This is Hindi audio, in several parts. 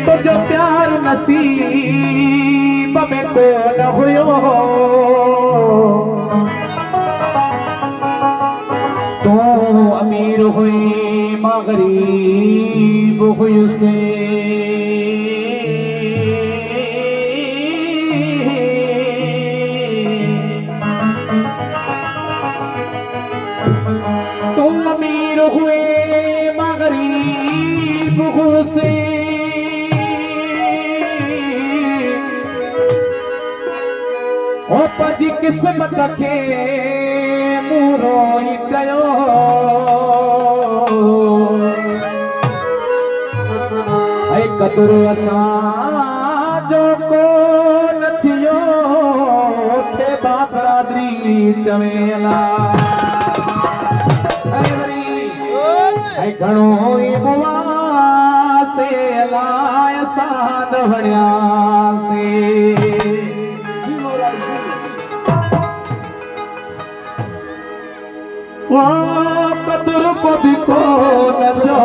तो जो प्यार नसीब में को न हुयो तो अमीर हुई मां गरीब हुई से तो अमीर हुए मां गरीब हुई से ओ पजी किस्मत खे मूरो ही कयो ऐ कदुरु असां जो को न थियो थे बाप बरादरी चवेला ऐ घणो ई बुआ से अलाय साद वणिया से कदुर को भी को न जो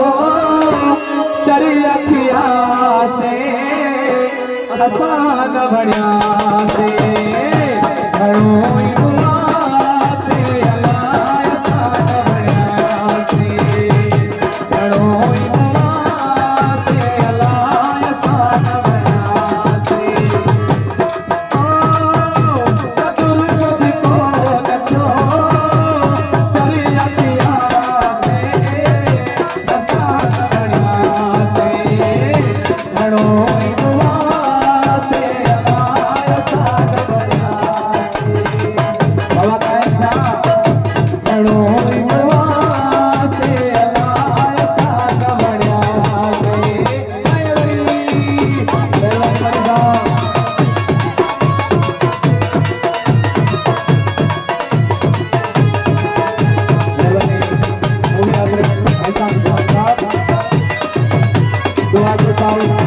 चरी अखिया से आसान बढ़िया से घणो ई बुआ से अलाय आसान बढ़िया से घणो ई बुआ से अलाय आसान बढ़िया से कदुर को भी को न जो दुआ के साथ